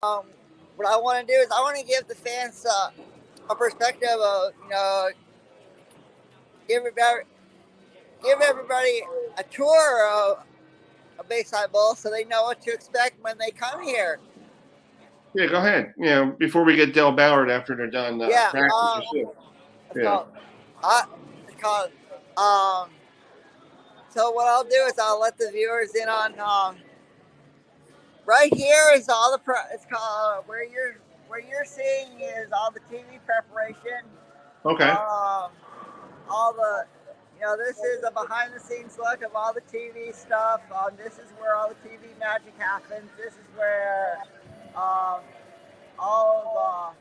what I want to do is I want to give the fans a perspective of, give everybody, give everybody a tour of a Bayside Bowl so they know what to expect when they come here. Yeah, go ahead. Before we get Del Ballard after they're done practice or shit. It's called. So what I'll do is I'll let the viewers in on. Right here is all the. It's called where you're seeing is all the TV preparation. Okay. All the. This is a behind the scenes look of all the TV stuff. This is where all the TV magic happens. This is where all of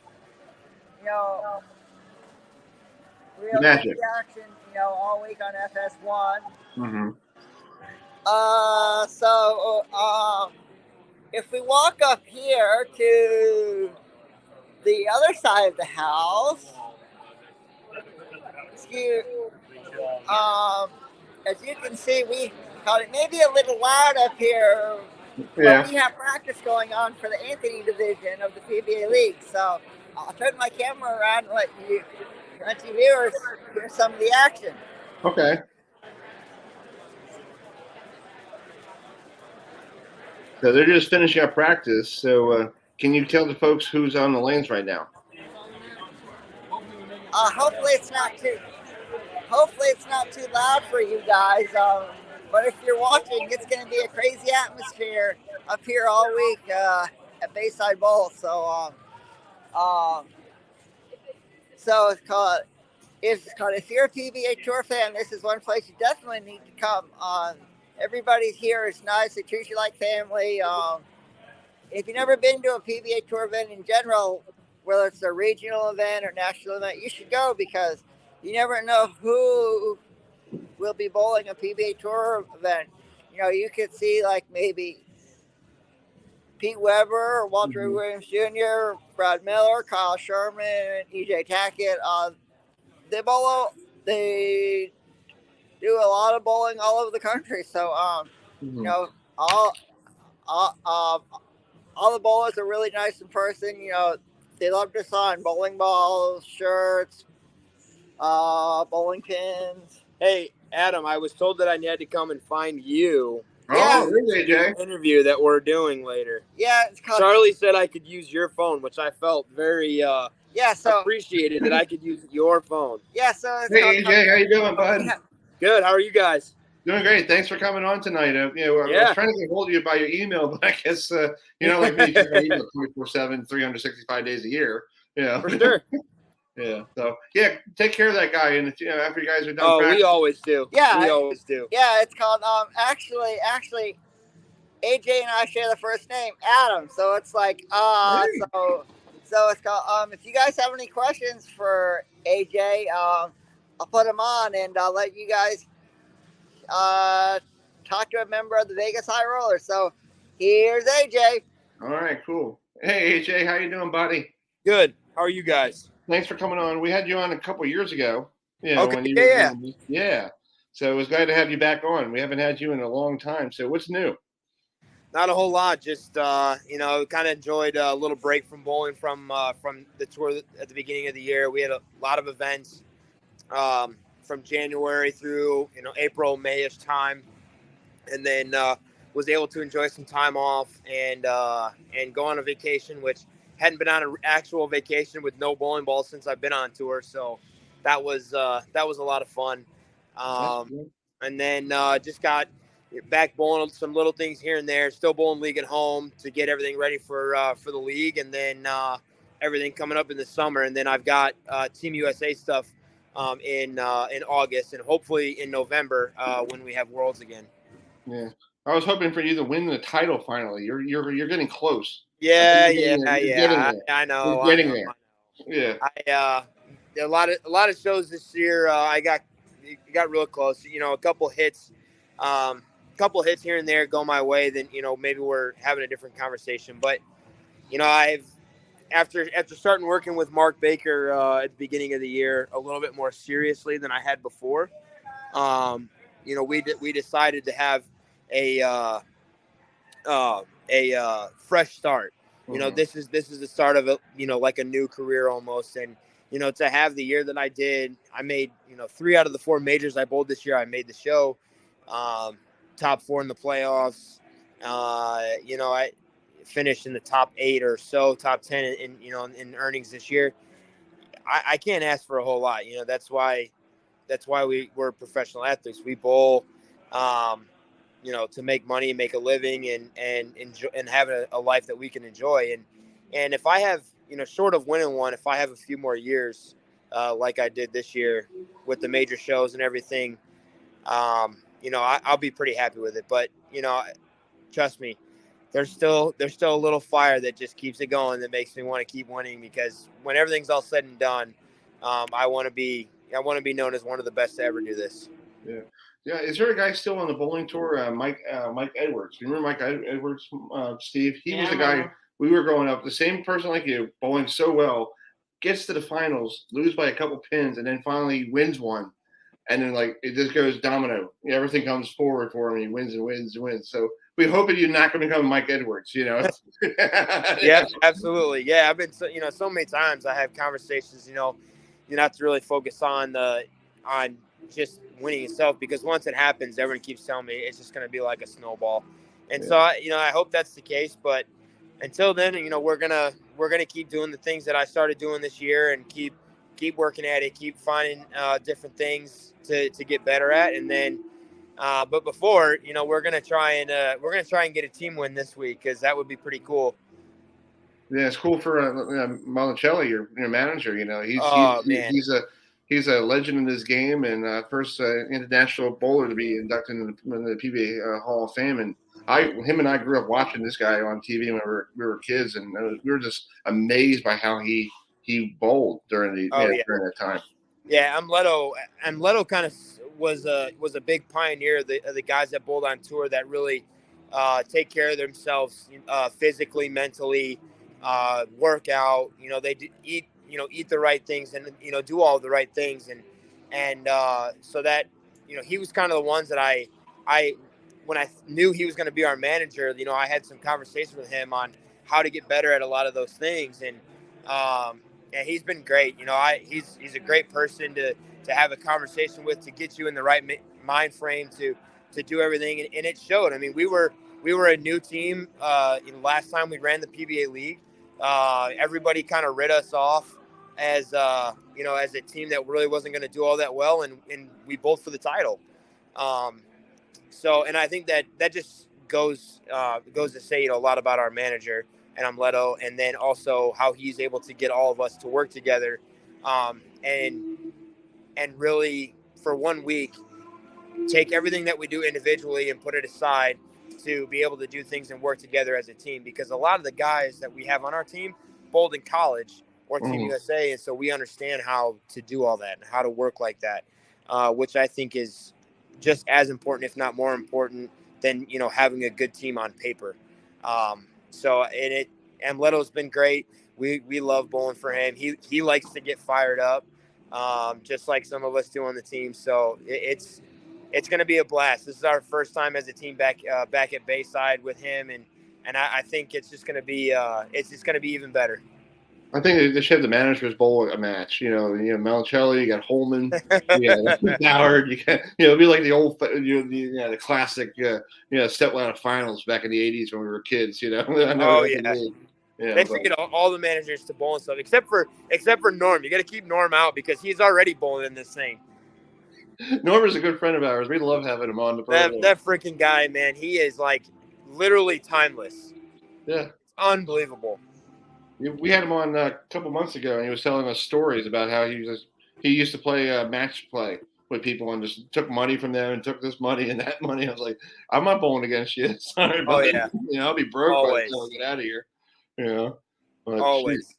real magic TV action, all week on FS1. Mm-hmm. If we walk up here to the other side of the house, as you can see, we caught it maybe a little loud up here, but we have practice going on for the Anthony division of the PBA League. So I'll turn my camera around and let you viewers hear some of the action. Okay. So they're just finishing up practice. So can you tell the folks who's on the lanes right now? Hopefully it's not too loud for you guys. But if you're watching, it's going to be a crazy atmosphere up here all week at Bayside Bowl. So it's called. If you're a PBA Tour fan, this is one place you definitely need to come. Everybody here is nice. They treat you like family. If you've never been to a PBA Tour event in general, whether it's a regional event or national event, you should go because you never know who will be bowling a PBA Tour event. You could see like maybe Pete Weber, Walter Williams Jr., Brad Miller, Kyle Sherman, EJ Tackett. They do a lot of bowling all over the country. So, all the bowlers are really nice in person. They love to sign bowling balls, shirts, bowling pins. Hey, Adam, I was told that I had to come and find you. Really, Jay? Interview that we're doing later. Yeah, it's called. Charlie said I could use your phone, which I felt very appreciated that I could use your phone. Yeah, so it's hey, AJ, how you doing, bud? Good. How are you guys? Doing great. Thanks for coming on tonight. I was trying to get hold of you by your email, but I guess you're not like me, check my email 24/7, 365 days a year. For sure. Yeah. So take care of that guy, and after you guys are done. Oh, we always do. Yeah, we always do. Yeah, it's called actually, AJ and I share the first name, Adam. So it's like so it's called if you guys have any questions for AJ, I'll put them on and I'll let you guys talk to a member of the Vegas High Roller. So here's AJ. All right, cool. Hey AJ, how you doing, buddy? Good. How are you guys? Thanks for coming on. We had you on a couple of years ago. Okay. Yeah. So it was glad to have you back on. We haven't had you in a long time. So what's new? Not a whole lot. Just kind of enjoyed a little break from bowling from the tour at the beginning of the year. We had a lot of events from January through April, May-ish time, and then was able to enjoy some time off and go on a vacation, which hadn't been on an actual vacation with no bowling balls since I've been on tour. So that was a lot of fun. And then just got back bowling some little things here and there, still bowling league at home to get everything ready for the league. And then everything coming up in the summer. And then I've got Team USA stuff in August and hopefully in November when we have Worlds again. Yeah. I was hoping for you to win the title finally. You're getting close. Yeah. I know. You're getting there. Yeah. A lot of shows this year. I got real close. A couple hits here and there go my way. Then maybe we're having a different conversation. But I've after starting working with Mark Baker at the beginning of the year a little bit more seriously than I had before. We decided to have a fresh start. you know, this is the start of a, you know, like a new career almost. And, you know, to have the year that I did, I made, you know, 3 out of the 4 majors I bowled this year. I made the show, top 4 in the playoffs. You know, I finished in the top 8 or so, top 10 in you know, in earnings this year. I can't ask for a whole lot. You know, that's why we're professional athletes. We bowl, you know, to make money and make a living and enjoy and have a life that we can enjoy. And if I have, you know, short of winning one, if I have a few more years, like I did this year with the major shows and everything, you know, I'll be pretty happy with it. But, you know, trust me, there's still a little fire that just keeps it going, that makes me want to keep winning, because when everything's all said and done, I want to be known as one of the best to ever do this. Yeah. Yeah. Is there a guy still on the bowling tour? Mike Edwards. You remember Mike Edwards, Steve? He was the guy we were growing up. The same person like you, bowling so well, gets to the finals, lose by a couple pins, and then finally wins one. And then, like, it just goes domino. Everything comes forward for him. He wins and wins and wins. So we hope that you're not going to become Mike Edwards, you know? Yeah, absolutely. Yeah, I've been, you know, so many times I have conversations, you know, you not to really focus on just winning itself, because once it happens, everyone keeps telling me it's just going to be like a snowball. And so, you know, I hope that's the case. But until then, you know, we're gonna keep doing the things that I started doing this year, and keep working at it, keep finding different things to get better at. And then, but before, you know, we're gonna try and get a team win this week, because that would be pretty cool. Yeah, it's cool for Monicelli, your manager. You know, he's a legend in this game, and first international bowler to be inducted in the PBA Hall of Fame. And him and I grew up watching this guy on TV when we were kids, and we were just amazed by how he bowled during that time. Yeah, Amleto kind of was a big pioneer of the guys that bowled on tour that really take care of themselves physically, mentally, work out. You know, they eat the right things, and, you know, do all the right things, and so that, you know, he was kind of the ones that I when I knew he was going to be our manager, you know, I had some conversations with him on how to get better at a lot of those things. And he's been great. You know, he's a great person to have a conversation with, to get you in the right mind frame to do everything. And it showed. I mean, we were a new team. Last time we ran the PBA league, everybody kind of writ us off as, you know, as a team that really wasn't going to do all that well. And we bowled for the title. So, and I think that just goes to say, you know, a lot about our manager and Amleto, and then also how he's able to get all of us to work together, and really, for 1 week, take everything that we do individually and put it aside to be able to do things and work together as a team. Because a lot of the guys that we have on our team bowled in college or Team USA, and so we understand how to do all that and how to work like that, which I think is just as important, if not more important, than, you know, having a good team on paper. So, and Amleto's been great. We love bowling for him. He likes to get fired up, just like some of us do on the team. So it's going to be a blast. This is our first time as a team back at Bayside with him, and I think it's just going to be even better. I think they should have the managers bowl a match. You know, Monicelli, you got Holman, Howard. You got, it'd be like the old, the classic, step ladder finals back in the '80s when we were kids. You know. They should get all the managers to bowl and stuff, except for Norm. You got to keep Norm out because he's already bowling in this thing. Norm is a good friend of ours. We love having him on the program. That freaking guy, man, he is like literally timeless. Yeah, it's unbelievable. We had him on a couple months ago, and he was telling us stories about how he used to play match play with people and just took money from them and took this money and that money. I was like, I'm not bowling against you. Sorry, but I'll be broke by the time we get out of here. But always.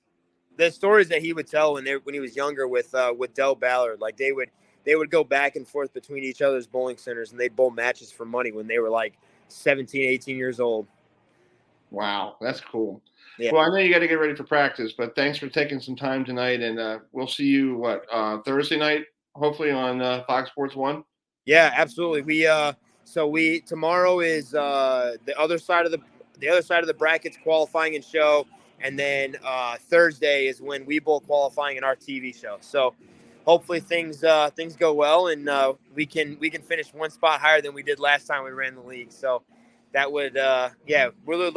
The stories that he would tell when he was younger with Del Ballard, like they would go back and forth between each other's bowling centers, and they'd bowl matches for money when they were like 17, 18 years old. Wow, that's cool. Yeah. Well, I know you got to get ready for practice, but thanks for taking some time tonight, and we'll see you Thursday night, hopefully on Fox Sports 1. Yeah, absolutely. Tomorrow is the other side of the brackets qualifying and show. And then Thursday is when we bowl qualifying in our TV show. So hopefully things go well, and we can finish one spot higher than we did last time we ran the league. So that would we're really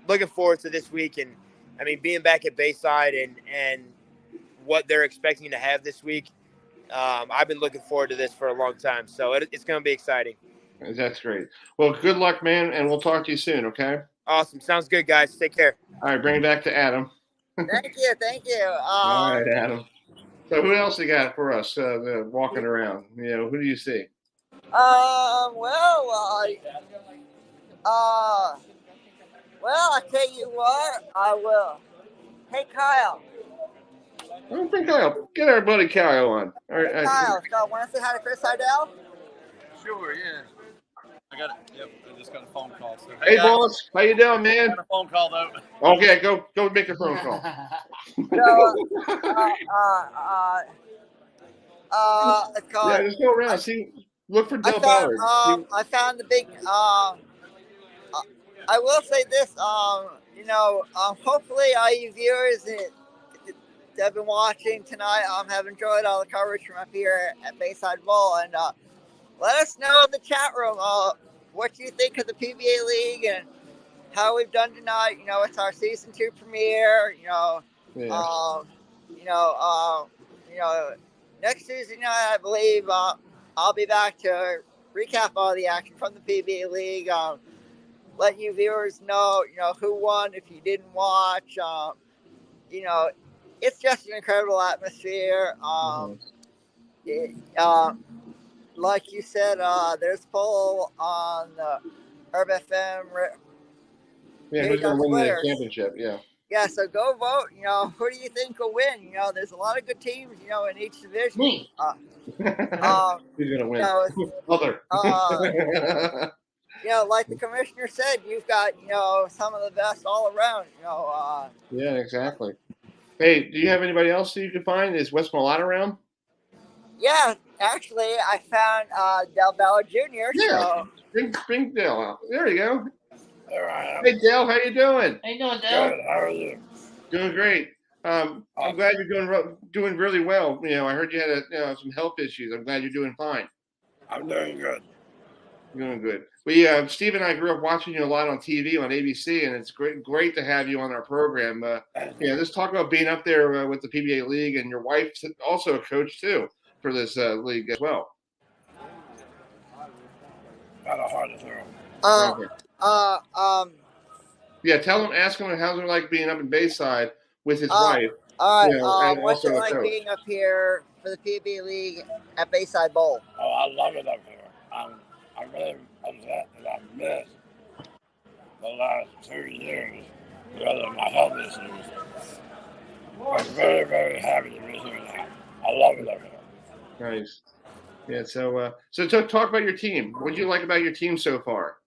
looking forward to this week. And I mean, being back at Bayside and what they're expecting to have this week, I've been looking forward to this for a long time. So it's going to be exciting. That's great. Well, good luck, man, and we'll talk to you soon, okay? Awesome. Sounds good, guys. Take care. All right, bring it back to Adam. Thank you. All right, Adam. So who else you got for us walking around? Who do you see? I tell you what, I will. Hey, Kyle. I don't think Kyle. Get our buddy Kyle on. All right. Hey, Kyle, want to say hi to Chris Heidel? Sure, yeah. I got it. Yep, I just got a phone call. So, Hey, boss. How you doing, man? I got a phone call, though. Okay, go make a phone call. It's called. Yeah, just go around. See, look for Del Ballard. I found the big. I will say this. Hopefully, all you viewers that have been watching tonight have enjoyed all the coverage from up here at Bayside Bowl, and let us know in the chat room what you think of the PBA League and how we've done tonight. It's our season 2 premiere. Next Tuesday night, I believe I'll be back to recap all the action from the PBA League. Let you viewers know, who won if you didn't watch. It's just an incredible atmosphere. Like you said, there's a poll on the Herb FM. Yeah, who's going to win the championship? Yeah. Yeah, so go vote. Who do you think will win? There's a lot of good teams, in each division. Me. Who's going to win? Other. Like the commissioner said, you've got, some of the best all around. Yeah, exactly. Hey, do you have anybody else that you can find? Is Wes Malott around? Yeah, actually, I found Del Ballard Jr. Yeah, so. Bring Del out. There you go. There I am. Hey, Del, how you doing? How you doing, Del? Good. How are you? Doing great. I'm glad you're doing really well. I heard you had some health issues. I'm glad you're doing fine. I'm doing good. Doing good. Steve and I grew up watching you a lot on TV on ABC, and it's great to have you on our program. Let's talk about being up there with the PBA League, and your wife's also a coach too for this league as well. Got a heart attack. Tell him, ask him how's it like being up in Bayside with his wife. All right. What's it like being up here for the PBA League at Bayside Bowl? Oh, I love it up here. I'm really upset that I missed the last 2 years because of my health issues. I'm very, very happy to be here now. I love it up here. Nice. Yeah. So talk about your team. What do you like about your team so far?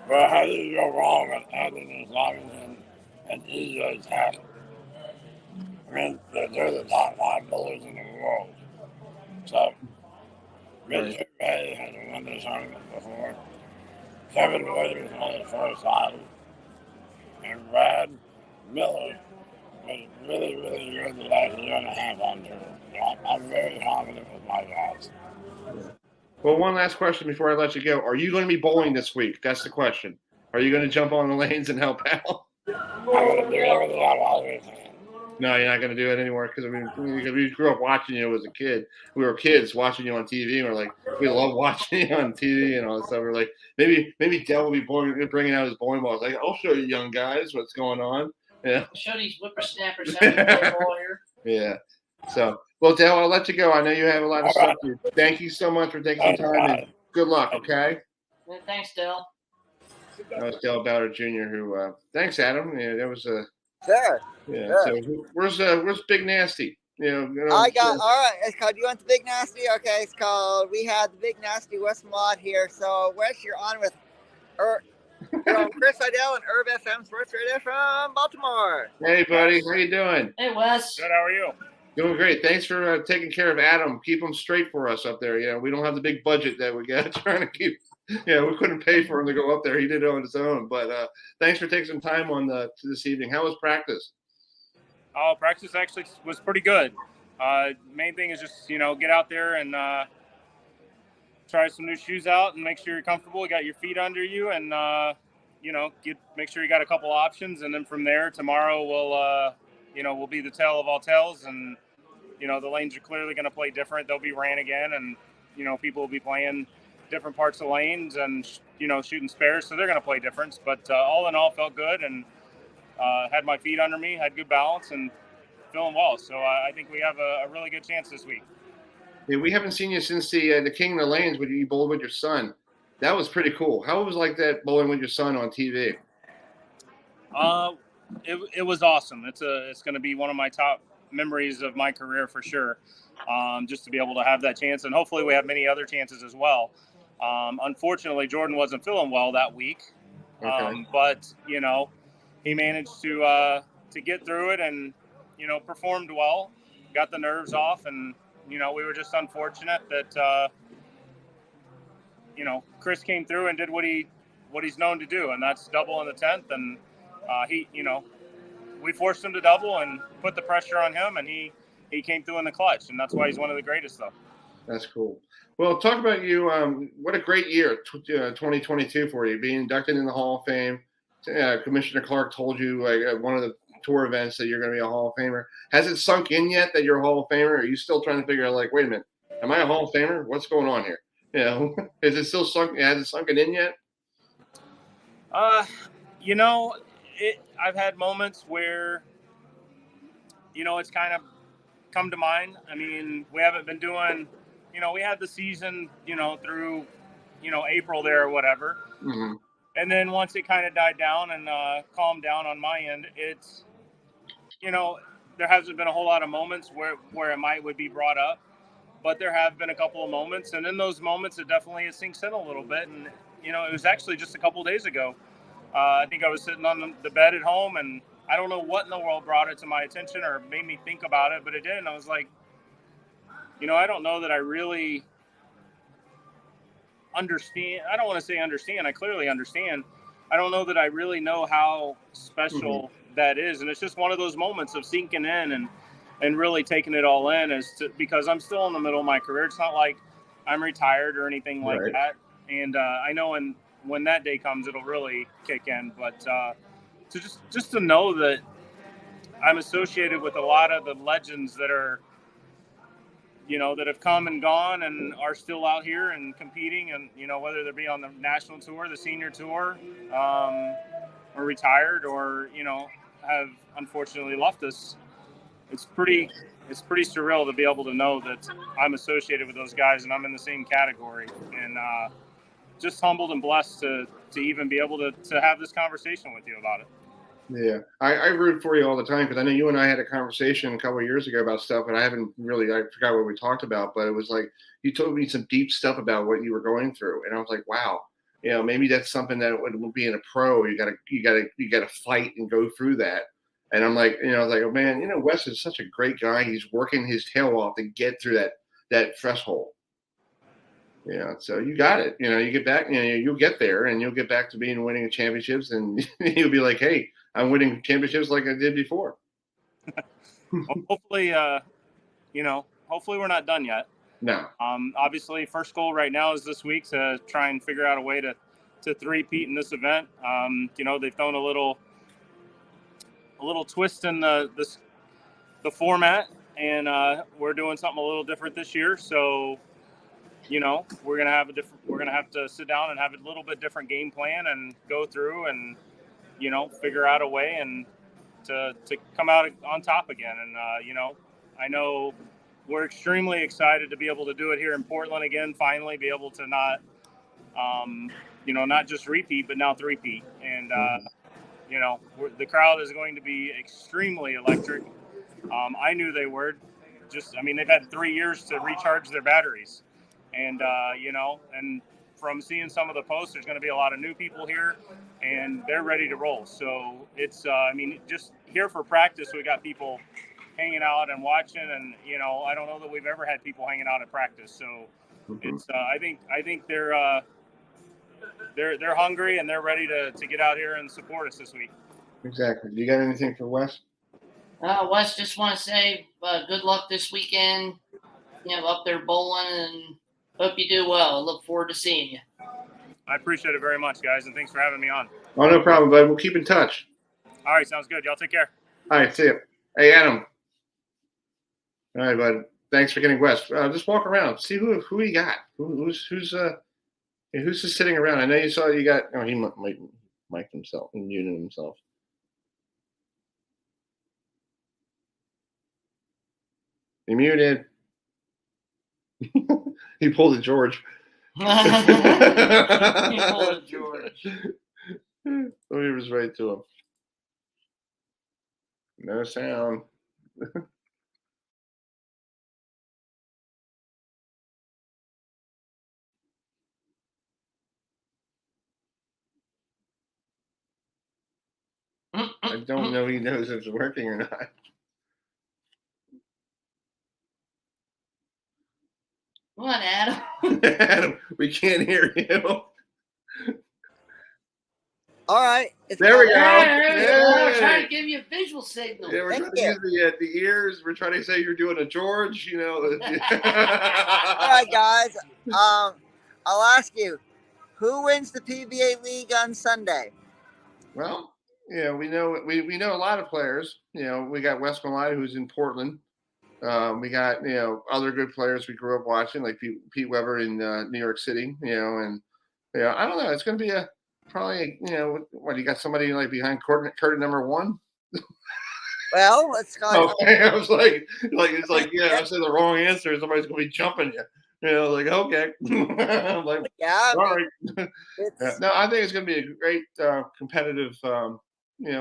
Well, how do you go wrong with Anthony Stallions and EJ Taylor? I mean, they're the top 5 bowlers in the world. So, Richard Ray has won this tournament before. Kevin Williams won his first title. And Brad Miller was really, really good the last year and a half on tour. So I'm very confident with my guys. Well, one last question before I let you go. Are you going to be bowling this week? That's the question. Are you going to jump on the lanes and help out? I'm going to do everything I always can. No, you're not going to do it anymore because we grew up watching you as a kid. We were kids watching you on TV, and we're like, we love watching you on TV and all that stuff. We're like, maybe Del will be bringing out his bowling balls. Like, I'll show you young guys what's going on. Yeah. Show these whippersnappers how to play ball here. Yeah. So, well, Del, I'll let you go. I know you have a lot of stuff to do. Thank you so much for taking some time, and good luck, okay? Yeah, thanks, Del. That was Del Ballard Jr. Who, thanks, Adam. Yeah, that was Sure. Yeah. Sure. So where's Big Nasty? I got all right. It's called. You want the Big Nasty? Okay. It's called. We had the Big Nasty Wes Malott here. So Wes, you're on with Chris Heidel and Herb FM Sports Radio from Baltimore. Hey, buddy. How you doing? Hey, Wes. Good. How are you? Doing great. Thanks for taking care of Adam. Keep him straight for us up there. We don't have the big budget that we got trying to keep Yeah, we couldn't pay for him to go up there. He did it on his own. But thanks for taking some time on this evening. How was practice? Oh, practice actually was pretty good. Main thing is just, get out there and try some new shoes out and make sure you're comfortable. You got your feet under you and, make sure you got a couple options. And then from there, tomorrow we'll be the tale of all tales. And, the lanes are clearly going to play different. They'll be ran again. And, people will be playing different parts of lanes and, shooting spares. So they're going to play different. But all in all, felt good and had my feet under me, had good balance and feeling well. So I think we have a really good chance this week. Yeah, we haven't seen you since the King of the Lanes when you bowled with your son. That was pretty cool. How was like that bowling with your son on TV? It was awesome. It's going to be one of my top memories of my career for sure. Just to be able to have that chance, and hopefully we have many other chances as well. Unfortunately, Jordan wasn't feeling well that week, Okay. but he managed to get through it and performed well, got the nerves off, and we were just unfortunate that Chris came through and did what he's known to do, and that's double in the 10th, and we forced him to double and put the pressure on him, and he came through in the clutch, and that's why he's one of the greatest, though. That's cool. Well, talk about you. What a great year, 2022 for you, being inducted in the Hall of Fame. Commissioner Clark told you at one of the tour events that you're going to be a Hall of Famer. Has it sunk in yet that you're a Hall of Famer? Or are you still trying to figure out, wait a minute, am I a Hall of Famer? What's going on here? Is it still sunk? Has it sunken in yet? I've had moments where, it's kind of come to mind. I mean, we haven't been doing, we had the season, through, April there or whatever. Mm-hmm. And then once it kind of died down and calmed down on my end, it's, there hasn't been a whole lot of moments where it would be brought up, but there have been a couple of moments. And in those moments, it sinks in a little bit. And, it was actually just a couple of days ago. I think I was sitting on the bed at home, and I don't know what in the world brought it to my attention or made me think about it, but it did. And I was like, I don't know that I really understand. I don't want to say understand. I clearly understand. I don't know that I really know how special that is. And it's just one of those moments of sinking in and really taking it all in because I'm still in the middle of my career. It's not like I'm retired or anything like that. And I know when that day comes, it'll really kick in. But to just to know that I'm associated with a lot of the legends that are, that have come and gone and are still out here and competing, and whether they be on the national tour, the senior tour, or retired, or have unfortunately left us. It's pretty surreal to be able to know that I'm associated with those guys and I'm in the same category, and just humbled and blessed to even be able to have this conversation with you about it. Yeah, I root for you all the time because I know you and I had a conversation a couple of years ago about stuff, and I forgot what we talked about, but it was like you told me some deep stuff about what you were going through, and I was like, wow, maybe that's something that would be in a pro. You gotta fight and go through that. And I'm like, I was like, oh man, Wes is such a great guy. He's working his tail off to get through that threshold. So you got it. You get back, you'll get there and you'll get back to winning championships, and you'll be like, hey, I'm winning championships like I did before. Hopefully, hopefully we're not done yet. No. Obviously, first goal right now is this week to try and figure out a way to three-peat in this event. They've thrown a little twist in the format, and we're doing something a little different this year. So, we're gonna have to sit down and have a little bit different game plan and go through and figure out a way and to come out on top again. And I know we're extremely excited to be able to do it here in Portland again. Finally, be able to not just repeat, but now three-peat. And the crowd is going to be extremely electric. I knew they were. They've had 3 years to recharge their batteries. And, and from seeing some of the posts, there's going to be a lot of new people here, and they're ready to roll. So it's, just here for practice, we got people hanging out and watching, and, I don't know that we've ever had people hanging out at practice. So it's, I think they're they're hungry and they're ready to get out here and support us this week. Exactly. You got anything for Wes? Wes, just want to say good luck this weekend. Up there bowling, and hope you do well. I look forward to seeing you. I appreciate it very much, guys, and thanks for having me on. Oh, no problem, bud. We'll keep in touch. All right, sounds good. Y'all take care. All right, see you. Hey, Adam. All right, bud. Thanks for getting Wes. Just walk around, see who you got. Who's just sitting around? I know you saw you got. Oh, he might mic himself and muted himself. He muted. He pulled a George. He pulled a George. So he was right to him. No sound. I don't know he knows if it's working or not. Come on, Adam. Adam, we can't hear you. All right. There we go. We're trying to give you a visual signal. Yeah, we're trying to use the ears. We're trying to say you're doing a George, All right, guys. I'll ask you, who wins the PBA League on Sunday? Well, we know a lot of players. We got Wes Malloy, who's in Portland. We got other good players we grew up watching, like Pete Weber in New York City. And I don't know. It's going to be probably what, you got somebody like behind curtain number 1? Well, let's go. Okay, I was like it's like I said the wrong answer. Somebody's going to be jumping you. Like, okay. I'm like, yeah. All right. No, I think it's going to be a great competitive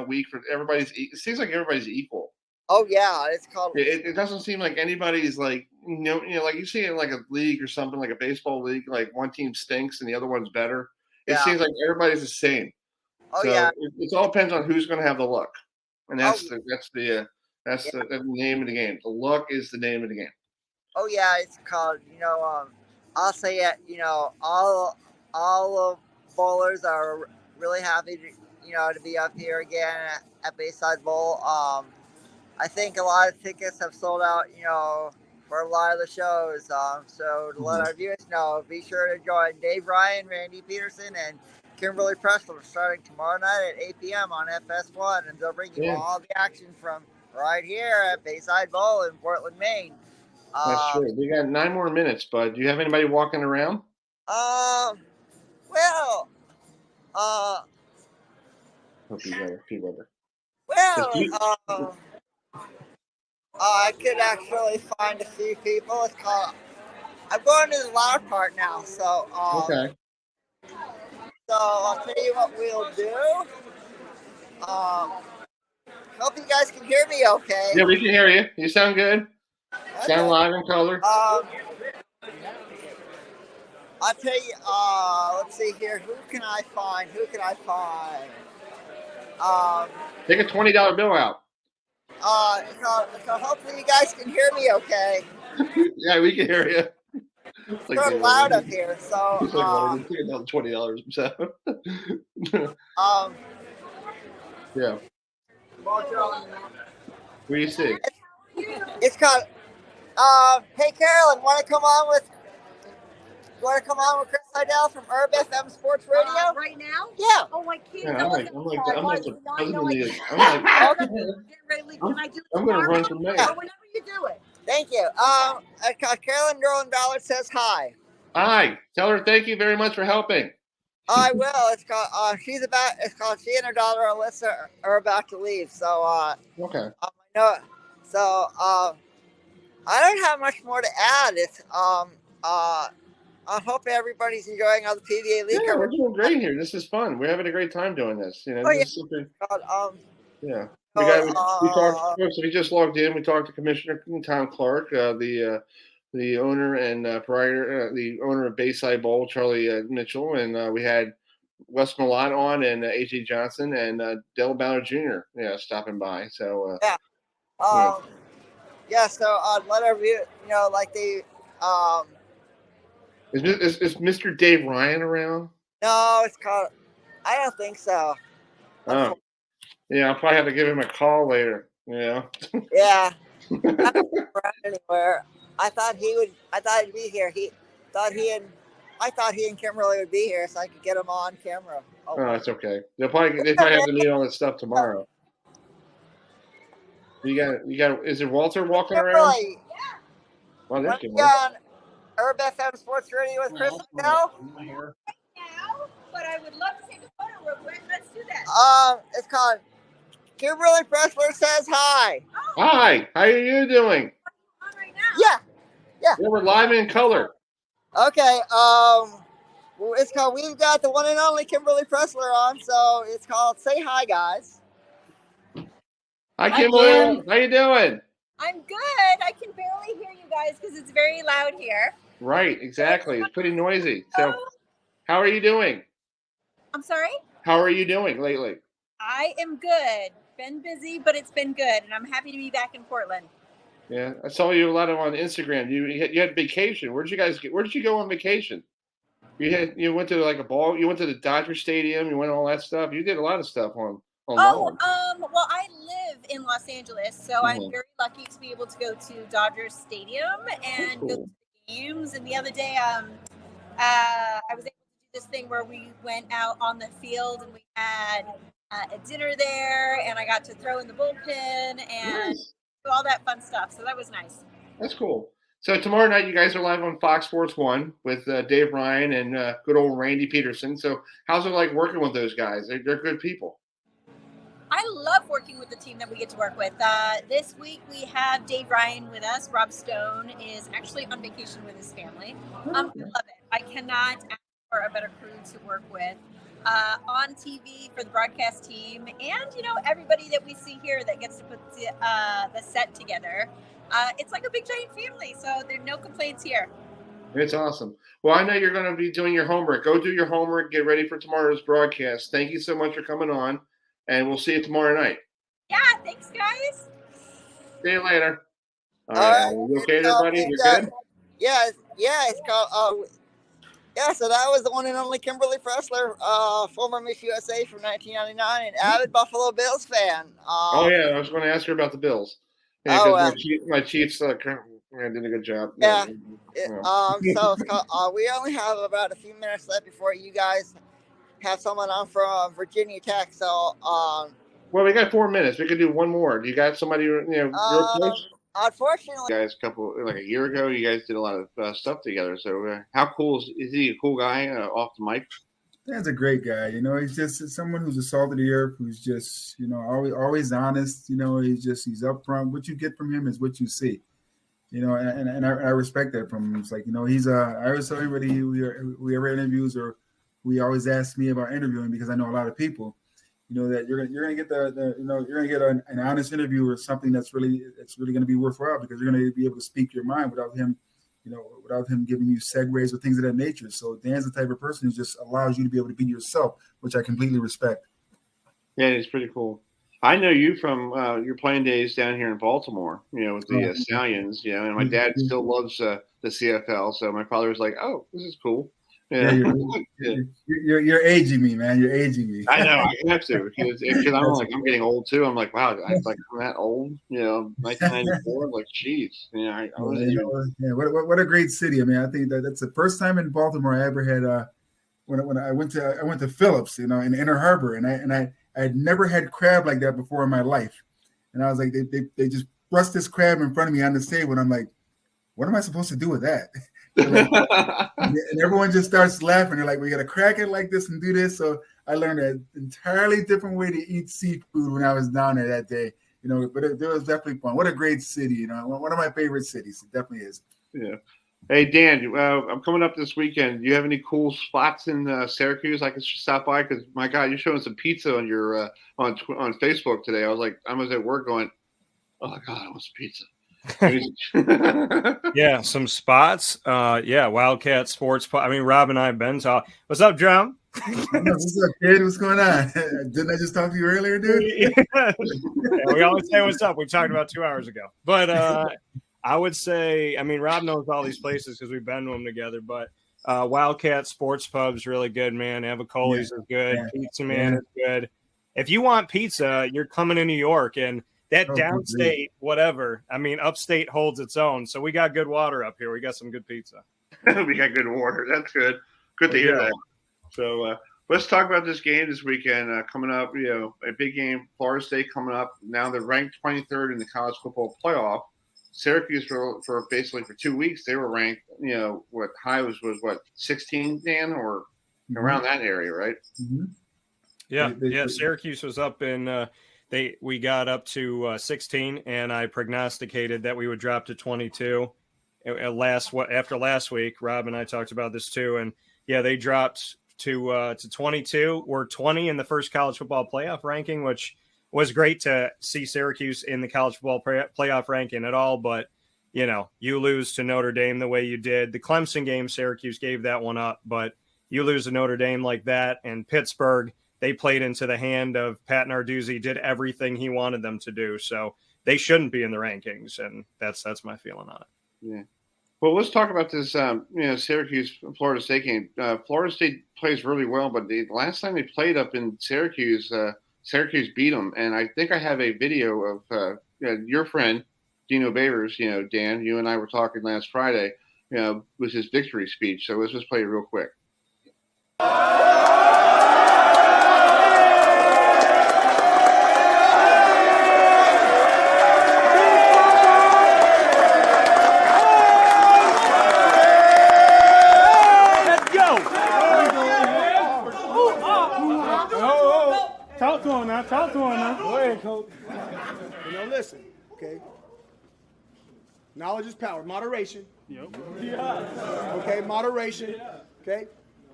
week for everybody. It seems like everybody's equal. Oh yeah, it's called. It doesn't seem like anybody's like like you see in like a league or something, like a baseball league, like one team stinks and the other one's better. It seems like everybody's the same. Oh so yeah. It all depends on who's going to have the luck, and that's the name of the game. The luck is the name of the game. Oh yeah, it's called. I'll say it. All the bowlers are really happy to be up here again at Bayside Bowl. I think a lot of tickets have sold out, for a lot of the shows. So to let our viewers know, be sure to join Dave Ryan, Randy Peterson, and Kimberly Pressler starting tomorrow night at 8 p.m. on FS1, and they'll bring you all the action from right here at Bayside Bowl in Portland, Maine. That's true. We got 9 more minutes, bud. Do you have anybody walking around? Well, Hope you got a Pete Weber. Well, I could actually find a few people. It's called. I'm going to the loud part now, so. Okay. So I'll tell you what we'll do. Hope you guys can hear me okay. Yeah, we can hear you. You sound good. Okay. Sound loud and color. I'll tell you. Let's see here. Who can I find? Take a $20 bill out. So hopefully you guys can hear me okay. Yeah, we can hear you. It's sort of loud up here, so take another $20 himself. Yeah. What do you see? It's called hey Carolyn, want to come on with Chris Heidel from Herb FM Sports Radio? Right now? Yeah. Oh, I can't. Yeah, I'm going to run from Maine. Whenever you do it. Thank you. Carolyn Roland Ballard says hi. Hi. Tell her thank you very much for helping. I will. It's called. She and her daughter Alyssa are about to leave. So. Okay. So I don't have much more to add. It's I hope everybody's enjoying all the PBA League. Yeah, we're doing great here. This is fun. We're having a great time doing this. Yeah. Yeah. We talked. If you just logged in, we talked to Commissioner Tom Clark, the owner and proprietor, the owner of Bayside Bowl, Charlie Mitchell, and we had Wes Malott on and A.J. Johnson and Dell Ballard Jr. Stopping by. So So let our view, like the Is Mr. Dave Ryan around? No, it's called. I don't think so. Oh, yeah. I'll probably have to give him a call later. Yeah. Yeah. Not around anywhere. I thought he'd be here. I thought he and Kimberly would be here so I could get him on camera. Oh, that's okay. They probably have to meet all that stuff tomorrow. You got. Is it Walter walking around? Kimberly, Well, when there's you Kimberly. on Herb FM Sports Radio with Chris now? Now, but I would love to take a photo real quick. Let's do that. It's called Kimberly Pressler Says Hi. Hi, how are you doing? On right now. Yeah. We're live in color. Okay. It's called. We've got the one and only Kimberly Pressler on, so it's called Say Hi, guys. Hi, Kimberly. How you doing? I'm good. I can barely hear you guys because it's very loud here. Right, exactly. It's pretty noisy. So, how are you doing? I'm sorry? How are you doing lately? I am good. Been busy, but it's been good, and I'm happy to be back in Portland. Yeah, I saw you a lot on Instagram. You had vacation. Where did you go on vacation? You went to like a ball. You went to the Dodger Stadium. You went all that stuff. You did a lot of stuff online. Well, I live in Los Angeles, so I'm very lucky to be able to go to Dodgers Stadium and go to the games. And the other day, I was able to do this thing where we went out on the field and we had a dinner there, and I got to throw in the bullpen and do all that fun stuff. So that was nice. That's cool. So tomorrow night, you guys are live on Fox Sports 1 with Dave Ryan and good old Randy Peterson. So how's it like working with those guys? They're good people. I love working with the team that we get to work with. This week we have Dave Ryan with us. Rob Stone is actually on vacation with his family. I love it. I cannot ask for a better crew to work with. On TV for the broadcast team, and everybody that we see here that gets to put the set together. It's like a big giant family, so there are no complaints here. It's awesome. Well, I know you're going to be doing your homework. Go do your homework. Get ready for tomorrow's broadcast. Thank you so much for coming on, and we'll see you tomorrow night. Yeah, thanks, guys. See you later. All right. You okay there, buddy? You good? Yeah. It's called. Yeah, so that was the one and only Kimberly Pressler, former Miss USA from 1999, and avid Buffalo Bills fan. I was going to ask her about the Bills. Yeah, my Chiefs did a good job. Yeah. So it's called, we only have about a few minutes left before you guys have someone on from Virginia Tech. So, well, we got 4 minutes. We could do one more. Do you got somebody? Real close? Unfortunately, you guys, a year ago, you guys did a lot of stuff together. So, how cool is he? A cool guy off the mic? He's a great guy. He's just someone who's a salt of the earth, who's just always honest. He's upfront. What you get from him is what you see. And I respect that from him. It's like he's I always tell everybody we ever interviews or we always ask me about interviewing because I know a lot of people. That you're gonna get you're gonna get an honest interview or something that's really gonna be worthwhile because you're gonna be able to speak your mind without him giving you segues or things of that nature. So Dan's the type of person who just allows you to be able to be yourself, which I completely respect. Yeah, it's pretty cool. I know you from your playing days down here in Baltimore, with the Stallions, and my dad still loves the CFL. So my father was like, "Oh, this is cool." Yeah. You're aging me, man. You're aging me. I know. I have to because I'm getting old too. I'm like, wow, I'm that old. 1994. I'm like, geez. What a great city. I mean, I think that's the first time in Baltimore I ever had. When I went to Phillips, in Inner Harbor, and I had never had crab like that before in my life, and I was like, they just thrust this crab in front of me on the table, and I'm like, what am I supposed to do with that? And everyone just starts laughing. They're like, we got to crack it like this and do this. So I learned an entirely different way to eat seafood when I was down there that day. But it was definitely fun. What a great city. One of my favorite cities. It definitely is. Yeah. Hey, Dan, I'm coming up this weekend. Do you have any cool spots in Syracuse I can stop by? Because, my God, you're showing some pizza on your on Facebook today. I was at work going, oh, my God, I want some pizza. Yeah, some spots. Wildcat Sports. Rob and I have been talking. What's up, Drum? What's up, kid? What's going on? Didn't I just talk to you earlier, dude? Yeah, we always say what's up. We talked about 2 hours ago. But I would say, Rob knows all these places because we've been to them together. But Wildcat Sports Pub's really good, man. Avicoli's is good. Yeah. Pizza Man is good. If you want pizza, you're coming to New York, and that downstate, whatever. I mean, upstate holds its own. So we got good water up here. We got some good pizza. We got good water. That's good. Good to hear that. So let's talk about this game this weekend coming up. You know, a big game. Florida State coming up. Now they're ranked 23rd in the college football playoff. Syracuse for basically for 2 weeks they were ranked. You know, what high was what 16, Dan, or around that area, right? Mm-hmm. Yeah. Syracuse was up in. We got up to 16, and I prognosticated that we would drop to 22. After last week, Rob and I talked about this too, and they dropped to 22. We're 20 in the first college football playoff ranking, which was great to see Syracuse in the college football playoff ranking at all. But you lose to Notre Dame the way you did. The Clemson game, Syracuse gave that one up, but you lose to Notre Dame like that, and Pittsburgh. They played into the hand of Pat Narduzzi, did everything he wanted them to do. So they shouldn't be in the rankings, and that's my feeling on it. Yeah. Well, let's talk about this, Syracuse Florida State game. Florida State plays really well, but the last time they played up in Syracuse, Syracuse beat them. And I think I have a video of your friend, Dino Babers. Dan, you and I were talking last Friday, was his victory speech. So let's just play it real quick. Talk to him now. Go ahead, Coach. Listen, okay? Knowledge is power. Moderation. Yep. Okay, moderation. Okay?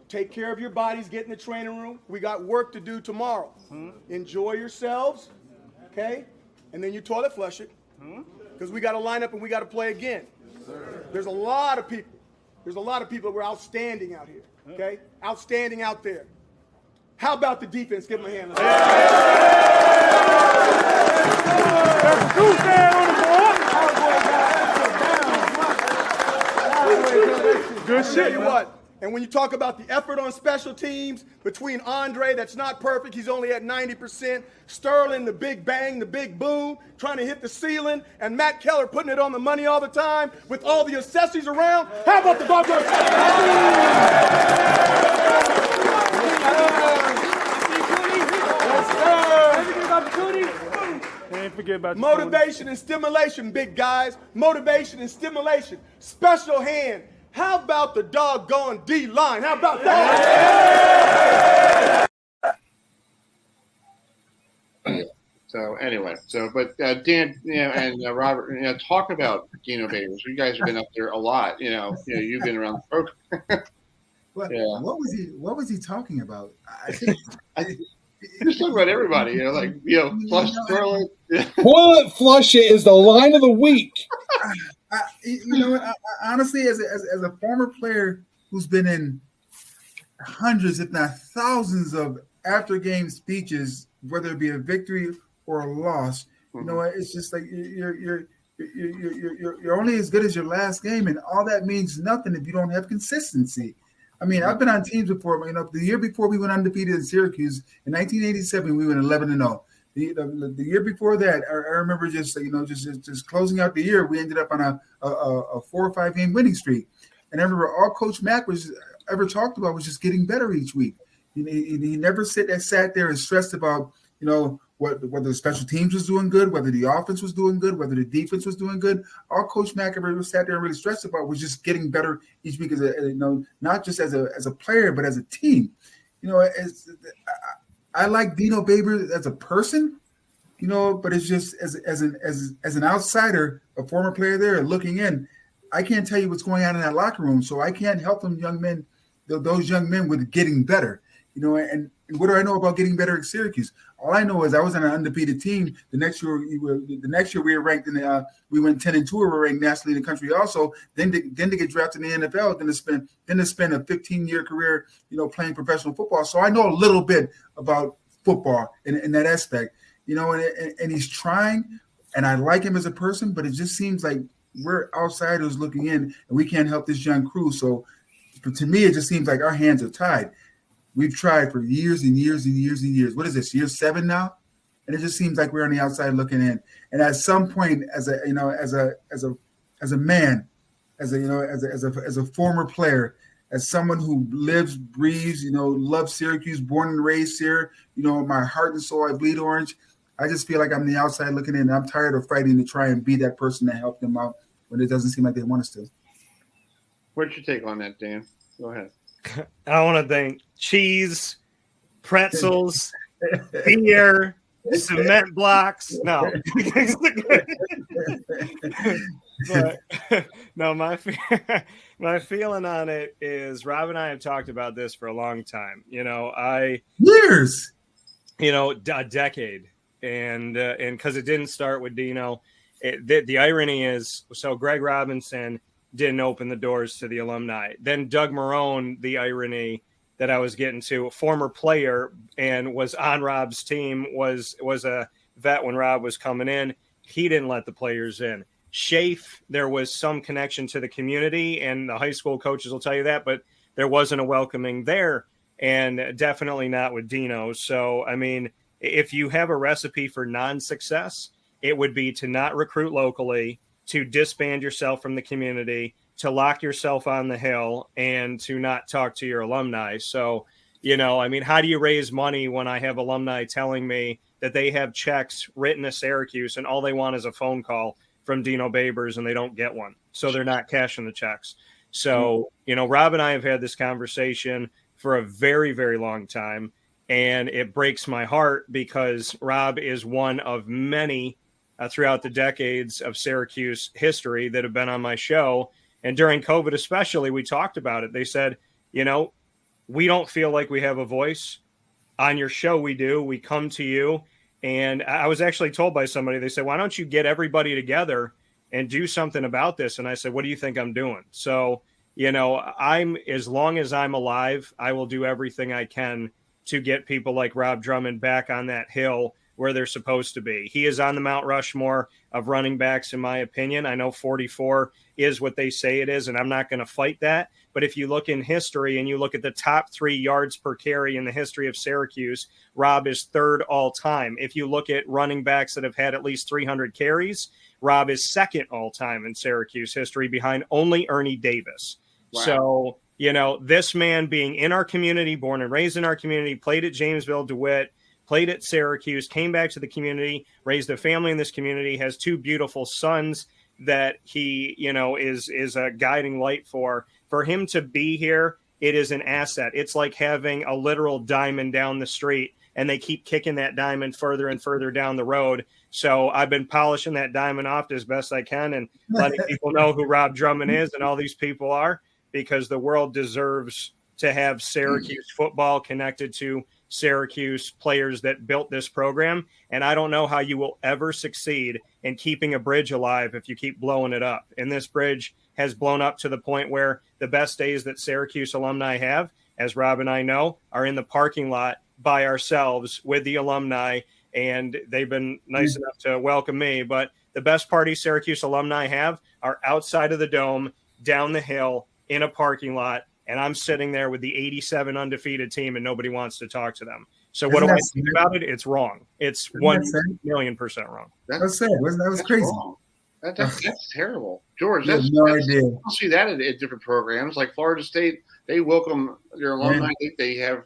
Take care of your bodies. Get in the training room. We got work to do tomorrow. Enjoy yourselves. Okay? And then you toilet flush it. Because we got to line up and we got to play again. There's a lot of people. That were outstanding out here. Okay? Outstanding out there. How about the defense? Give them a hand. Good shit. Tell you what, and when you talk about the effort on special teams between Andre, that's not perfect. He's only at 90%. Sterling, the big bang, the big boom, trying to hit the ceiling, and Matt Keller putting it on the money all the time with all the accessories around. How about the Buckeyes? Motivation and stimulation, big guys. Motivation and stimulation. Special hand. How about the doggone D-line? How about that? So anyway, but Dan, and Robert, talk about Dino Babers. You guys have been up there a lot. You've been around the program. What was he talking about? I think just talking about everybody. Flush Sterling. Toilet flush it is the line of the week. Honestly, as a former player who's been in hundreds, if not thousands, of after-game speeches, whether it be a victory or a loss, it's just like you're only as good as your last game, and all that means nothing if you don't have consistency. I mean, I've been on teams before. The year before we went undefeated in Syracuse in 1987, we went 11-0. The year before that, I remember just closing out the year, we ended up on a 4 or 5 game winning streak. And I remember all Coach Mack was ever talked about was just getting better each week. He never sat there and stressed about whether the special teams was doing good, whether the offense was doing good, whether the defense was doing good. All Coach Mack ever sat there and really stressed about was just getting better each week, not just as a player, but as a team. I like Dino Babers as a person, but it's just as an outsider, a former player there looking in, I can't tell you what's going on in that locker room, so I can't help those young men with getting better. And what do I know about getting better at Syracuse? All I know is I was on an undefeated team. The next year we were ranked we went 10-2. We were ranked nationally in the country also. Then to get drafted in the NFL, then to spend a 15-year career, playing professional football. So I know a little bit about football in that aspect, and he's trying, and I like him as a person, but it just seems like we're outsiders looking in, and we can't help this young crew. So to me, it just seems like our hands are tied. We've tried for years and years and years and years. What is this, year 7 now? And it just seems like we're on the outside looking in. And at some point, as a man, as a former player, as someone who lives, breathes, loves Syracuse, born and raised here, my heart and soul, I bleed orange. I just feel like I'm on the outside looking in, and I'm tired of fighting to try and be that person that helped them out when it doesn't seem like they want us to. What's your take on that, Dan? Go ahead. I want to thank cheese, pretzels, beer, cement blocks. No. But, no, my feeling on it is Rob and I have talked about this for a long time. Years. A decade. And because it didn't start with Dino, the irony is, so Greg Robinson didn't open the doors to the alumni. Then Doug Marone, the irony that I was getting to, a former player and was on Rob's team, was a vet when Rob was coming in. He didn't let the players in. Shafe, there was some connection to the community, and the high school coaches will tell you that, but there wasn't a welcoming there, and definitely not with Dino. So, I mean, if you have a recipe for non-success, it would be to not recruit locally, to disband yourself from the community, to lock yourself on the hill, and to not talk to your alumni. So, how do you raise money when I have alumni telling me that they have checks written to Syracuse and all they want is a phone call from Dino Babers and they don't get one? So they're not cashing the checks. So, Rob and I have had this conversation for a very, very long time, and it breaks my heart because Rob is one of many throughout the decades of Syracuse history that have been on my show. And during COVID especially, we talked about it. They said, we don't feel like we have a voice. On your show, we do. We come to you. And I was actually told by somebody, they said, why don't you get everybody together and do something about this? And I said, what do you think I'm doing? So, as long as I'm alive, I will do everything I can to get people like Rob Drummond back on that hill where they're supposed to be. He is on the Mount Rushmore of running backs, in my opinion. I know 44 is what they say it is, and I'm not going to fight that. But if you look in history and you look at the top 3 yards per carry in the history of Syracuse, Rob is 3rd all time. If you look at running backs that have had at least 300 carries, Rob is 2nd all time in Syracuse history behind only Ernie Davis. Wow. So, this man being in our community, born and raised in our community, played at Jamesville, DeWitt, played at Syracuse, came back to the community, raised a family in this community, has 2 beautiful sons that he, is a guiding light for. For him to be here, it is an asset. It's like having a literal diamond down the street, and they keep kicking that diamond further and further down the road. So I've been polishing that diamond off as best I can and letting people know who Rob Drummond is and all these people are, because the world deserves to have Syracuse football connected to Syracuse players that built this program. And I don't know how you will ever succeed in keeping a bridge alive if you keep blowing it up. And this bridge has blown up to the point where the best days that Syracuse alumni have, as Rob and I know, are in the parking lot by ourselves with the alumni. And they've been nice enough to welcome me. But the best parties Syracuse alumni have are outside of the dome, down the hill, in a parking lot. And I'm sitting there with the 87 undefeated team and nobody wants to talk to them. So what do I think about it? It's wrong. It's 1,000,000% wrong. That was crazy. That's terrible. George, I have no idea. I'll see that at different programs. Like Florida State, they welcome their alumni. I think they have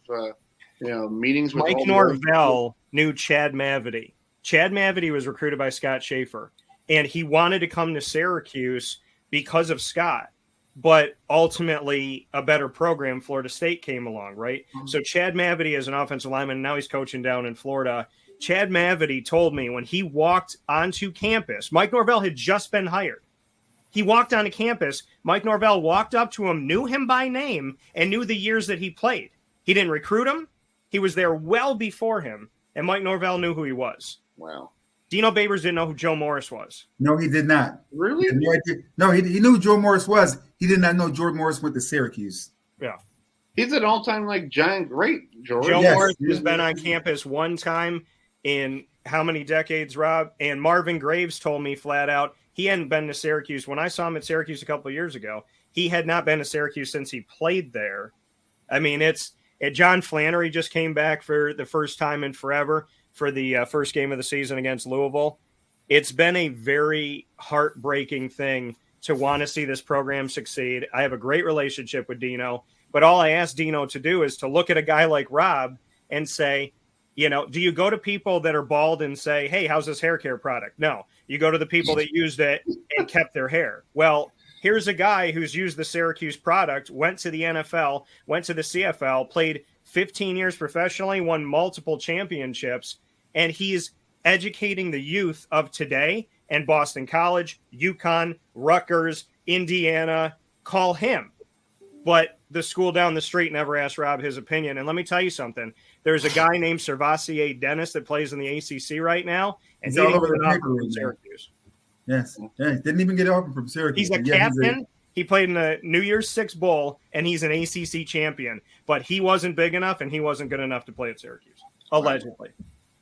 meetings with Mike Norvell knew Chad Mavety. Chad Mavety was recruited by Scott Schaefer, and he wanted to come to Syracuse because of Scott. But ultimately, a better program, Florida State, came along, right? Mm-hmm. So Chad Mavety is an offensive lineman, and now he's coaching down in Florida. Chad Mavety told me when he walked onto campus, Mike Norvell had just been hired. He walked onto campus. Mike Norvell walked up to him, knew him by name, and knew the years that he played. He didn't recruit him. He was there well before him, and Mike Norvell knew who he was. Wow. Dino Babers didn't know who Joe Morris was. No, he did not. Really? No, he knew who Joe Morris was. He did not know George Morris went to Syracuse. Yeah. He's an all-time, giant great, George. Joe Morris has been on campus one time in how many decades, Rob? And Marvin Graves told me flat out he hadn't been to Syracuse. When I saw him at Syracuse a couple of years ago, he had not been to Syracuse since he played there. I mean, John Flannery just came back for the first time in forever for the first game of the season against Louisville. It's been a very heartbreaking thing to want to see this program succeed. I have a great relationship with Dino, but all I ask Dino to do is to look at a guy like Rob and say, you know, do you go to people that are bald and say, hey, how's this hair care product? No, you go to the people that used it and kept their hair. Well, here's a guy who's used the Syracuse product, went to the NFL, went to the CFL, played 15 years professionally, won multiple championships, and he's educating the youth of today. And Boston College, UConn, Rutgers, Indiana, call him. But the school down the street never asked Rob his opinion. And let me tell you something. There's a guy named Servassier Dennis that plays in the ACC right now, and He's he all didn't over get the an offer paper from right now. Syracuse. Yes. Yeah, didn't even get an offer from Syracuse. He's a Yeah, captain. He played in the New Year's Six Bowl, and he's an ACC champion. But he wasn't big enough, and he wasn't good enough to play at Syracuse, allegedly.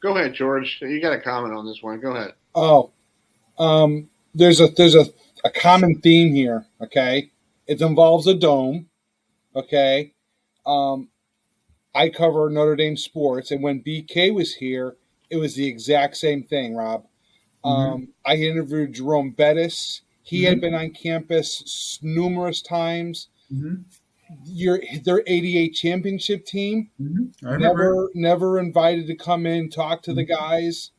Go ahead, George. You got a comment on this one. Go ahead. Oh, there's a common theme here. Okay, it involves a dome. Okay, I cover Notre Dame sports, and when BK was here, it was the exact same thing. Rob, I interviewed Jerome Bettis. He had been on campus numerous times. Their '88 championship team never invited to come in, talk to the guys.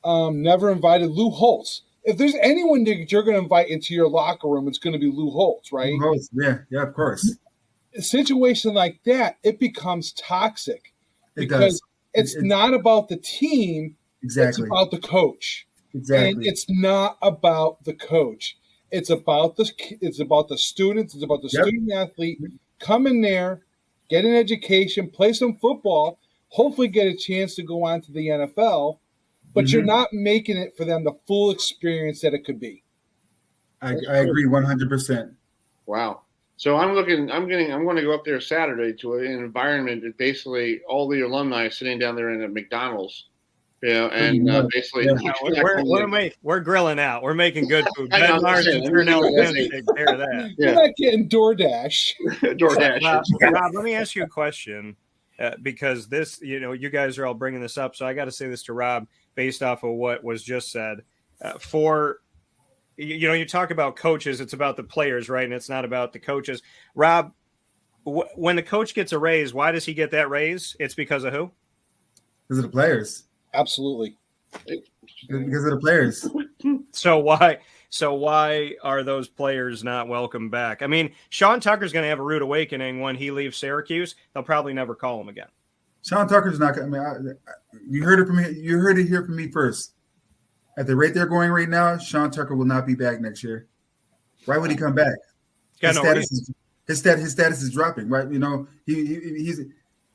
Never invited Lou Holtz. If there's anyone that you're going to invite into your locker room, it's going to be Lou Holtz, right? Lou Holtz, yeah, of course. A situation like that, it becomes toxic because it's not about the team. Exactly. It's about the coach. Exactly. And it's not about the coach. It's about the students. It's about the student athlete. Come in there, get an education, play some football, hopefully get a chance to go on to the NFL. But you're not making it for them the full experience that it could be. I agree 100%. Wow. So I'm going to go up there Saturday to an environment that basically all the alumni are sitting down there in a McDonald's, you know, and basically we're grilling out. We're making good food. Ben Larson turned out to take care of that. You're not getting DoorDash. Rob, let me ask you a question. Because this, you know, you guys are all bringing this up, so I got to say this to Rob based off of what was just said. You talk about coaches, it's about the players, right? And it's not about the coaches. Rob, when the coach gets a raise, why does he get that raise? It's because of who? Because of the players. Absolutely. Because of the players. So why are those players not welcome back? I mean, Sean Tucker's going to have a rude awakening when he leaves Syracuse. They'll probably never call him again. Sean Tucker's not. I mean, you heard it from me. You heard it here from me first. At the rate they're going right now, Sean Tucker will not be back next year. Why would he come back? His status is dropping. Right? You know, he's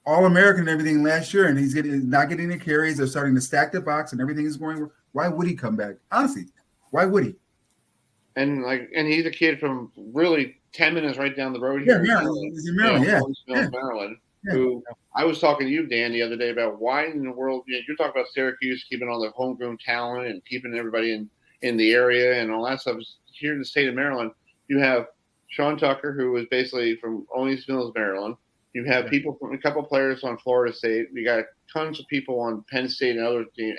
All-American and everything last year, and he's not getting the carries. They're starting to stack the box, and everything is going. Why would he come back? Honestly, why would he? And he's a kid from really 10 minutes right down the road here. He's in Maryland, Maryland. Who I was talking to you, Dan, the other day about why in the world you're talking about Syracuse keeping all the homegrown talent and keeping everybody in the area and all that stuff. Here in the state of Maryland, you have Sean Tucker, who is basically from Owings Mills, Maryland. You have people from a couple of players on Florida State. You got tons of people on Penn State and other teams,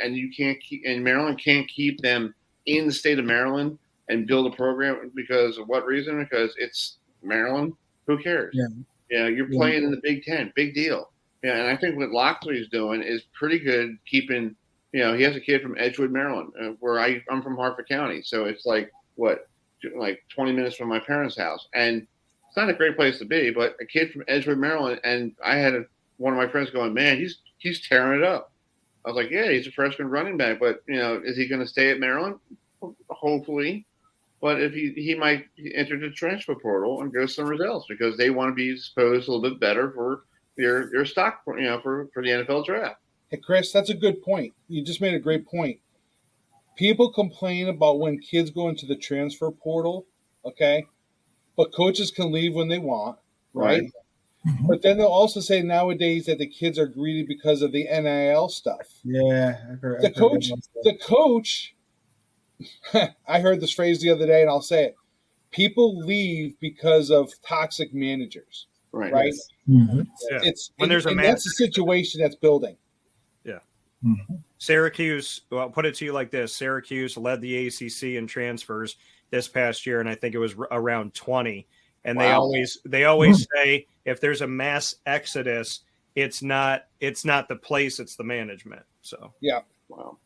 and Maryland can't keep them in the state of Maryland and build a program because of what reason? Because it's Maryland. Who cares? Yeah, you're playing in the Big Ten. Big deal. Yeah, and I think what Locksley's doing is pretty good keeping, you know, he has a kid from Edgewood, Maryland, where I'm from Harford County. So it's like 20 minutes from my parents' house. And it's not a great place to be, but a kid from Edgewood, Maryland, and I had one of my friends going, man, he's tearing it up. I was like, yeah, he's a freshman running back, but, you know, is he going to stay at Maryland? Hopefully. But if he might enter the transfer portal and go somewhere else because they want to be exposed a little bit better for your stock, you know, for the NFL draft. Hey, Chris, that's a good point. You just made a great point. People complain about when kids go into the transfer portal, okay? But coaches can leave when they want, right? But then they'll also say nowadays that the kids are greedy because of the NIL stuff. Yeah, The coach. I heard this phrase the other day, and I'll say it: people leave because of toxic managers. Right. Yes. Yeah. It's when there's a that's the situation that's building. Yeah. Syracuse, well, I'll put it to you like this: Syracuse led the ACC in transfers this past year, and I think it was around 20. And they always say if there's a mass exodus, it's not the place, it's the management. So yeah. Wow.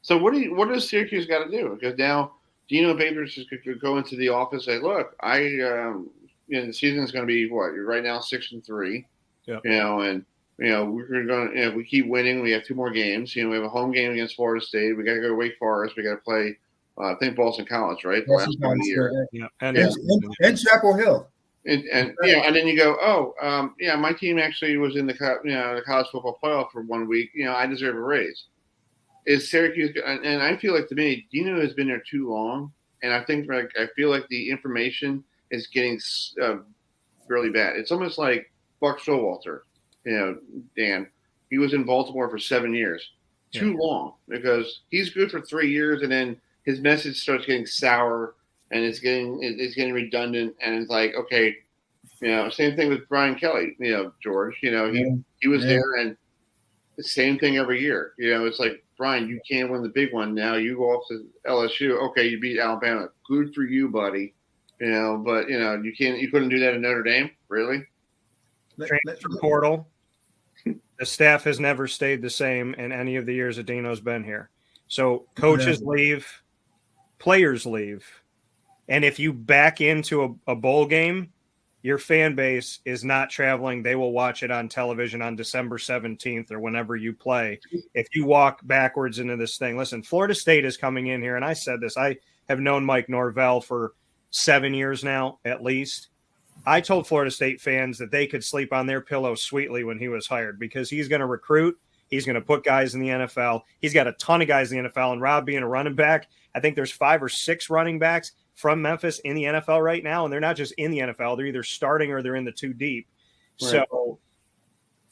So what does Syracuse got to do? Because now Dino Babers could go into the office and say, look, the season's going to be what? You're right now 6-3. Yeah. And we're going. If we keep winning, we have 2 more games. We have a home game against Florida State. We got to go to Wake Forest. We got to play. I think Boston College, right? The last one of the year. Yeah. And Chapel Hill. And then you go, my team actually was in the college football playoff for 1 week. I deserve a raise. Is Syracuse? And I feel like, to me, Dino has been there too long, and I feel like the information is getting really bad. It's almost like Buck Showalter. Dan, he was in Baltimore for 7 years. Too long, because he's good for 3 years, and then his message starts getting sour, and it's getting redundant, and it's like, okay, same thing with Brian Kelly. George, he was there, and the same thing every year. It's like, Brian, you can't win the big one now. You go off to LSU. Okay, you beat Alabama. Good for you, buddy. But you couldn't do that in Notre Dame, really. Transfer portal. The staff has never stayed the same in any of the years that Dino's been here. So coaches leave, players leave, and if you back into a bowl game, your fan base is not traveling. They will watch it on television on December 17th or whenever you play. If you walk backwards into this thing, listen, Florida State is coming in here, and I said this. I have known Mike Norvell for 7 years now, at least. I told Florida State fans that they could sleep on their pillow sweetly when he was hired, because he's going to recruit. He's going to put guys in the NFL. He's got a ton of guys in the NFL. And Rob, being a running back, I think there's 5 or 6 running backs from Memphis in the NFL right now. And they're not just in the NFL. They're either starting or they're in the 2 deep. Right. So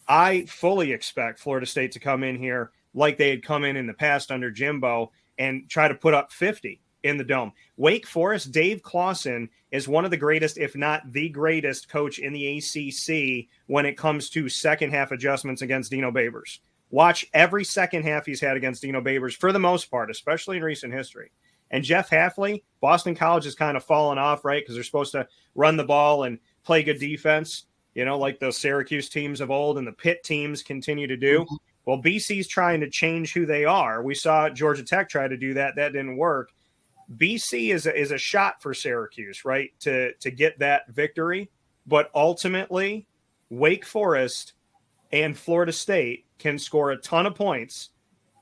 I fully expect Florida State to come in here like they had come in the past under Jimbo and try to put up 50 in the Dome. Wake Forest, Dave Clawson is one of the greatest, if not the greatest coach in the ACC when it comes to second half adjustments against Dino Babers. Watch every second half he's had against Dino Babers for the most part, especially in recent history. And Jeff Hafley, Boston College has kind of fallen off, right? Because they're supposed to run the ball and play good defense, like those Syracuse teams of old and the Pitt teams continue to do. Mm-hmm. Well, BC's trying to change who they are. We saw Georgia Tech try to do that. That didn't work. BC is a shot for Syracuse, right, to get that victory. But ultimately, Wake Forest and Florida State can score a ton of points,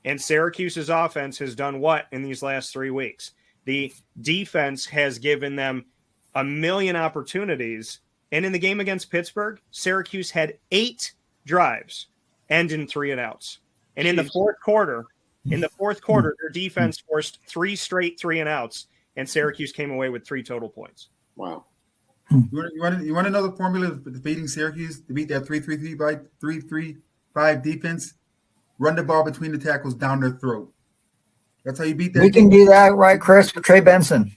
and Syracuse's offense has done what in these last 3 weeks? The defense has given them a million opportunities, and in the game against Pittsburgh, Syracuse had 8 drives end in 3 and outs. And in the fourth quarter, their defense forced 3 straight 3 and outs, and Syracuse came away with 3 total points. Wow. You want to know the formula for beating Syracuse, to beat that 3-3-5 defense? Run the ball between the tackles down their throat. That's how you beat that. We can do that, right, Chris? Trey Benson.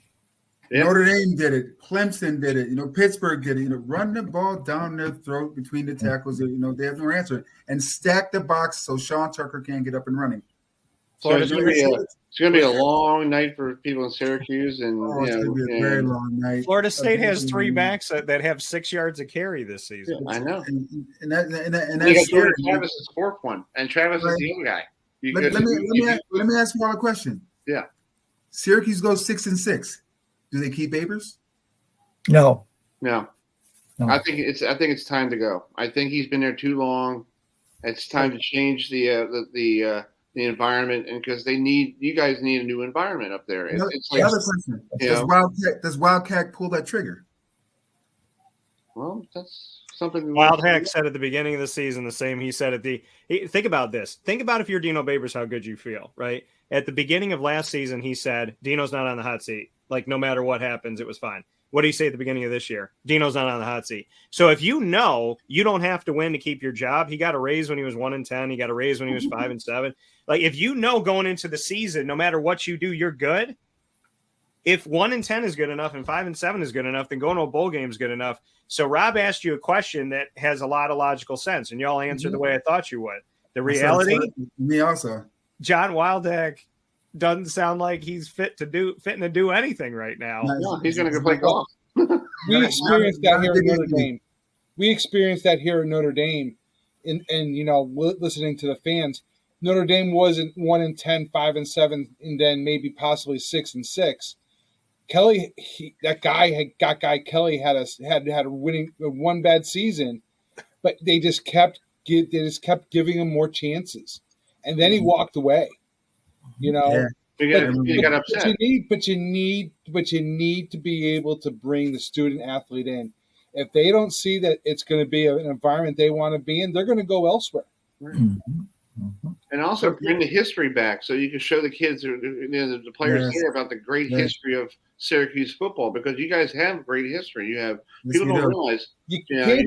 Yep. Notre Dame did it. Clemson did it. Pittsburgh did it. Run the ball down their throat between the tackles. They have no answer. And stack the box so Sean Tucker can't get up and running. So it's going to be a long night for people in Syracuse, and it's going to be a very long night. Florida State has 3 backs that have 6 yards of carry this season. Yeah, I know, and that's scary. Travis is the 4th one, and Travis is the other guy. Let me ask you all a question. Yeah, Syracuse goes 6-6. Do they keep Babers? No. I think it's time to go. I think he's been there too long. It's time to change the environment, and because you guys need a new environment up there. It's like, another question. Does Wildcat pull that trigger? Well, that's something. Wildcat said at the beginning of the season the same he said think about this. Think about if you're Dino Babers, how good you feel, right? At the beginning of last season, he said, Dino's not on the hot seat. Like, no matter what happens, it was fine. What do you say at the beginning of this year? Dino's not on the hot seat. So if you know you don't have to win to keep your job, he got a raise when he was 1-10. He got a raise when he was 5-7. Like if you know going into the season, no matter what you do, you're good. If 1-10 is good enough and 5-7 is good enough, then going to a bowl game is good enough. So Rob asked you a question that has a lot of logical sense, and y'all answered the way I thought you would. The reality, me also. John Wildeck doesn't sound like he's fitting to do anything right now. No, he's going to go play golf. We experienced that here in Notre Dame. We experienced that here in Notre Dame, and listening to the fans. Notre Dame wasn't 1-10, 5-7, and then maybe possibly 6-6. Kelly, Kelly had a one bad season, but they just kept giving him more chances, and then he walked away. You got upset. But you need to be able to bring the student athlete in. If they don't see that it's going to be an environment they want to be in, they're going to go elsewhere. And also bring the history back so you can show the kids, the players here about the great history of Syracuse football, because you guys have great history. You have people don't realize you can't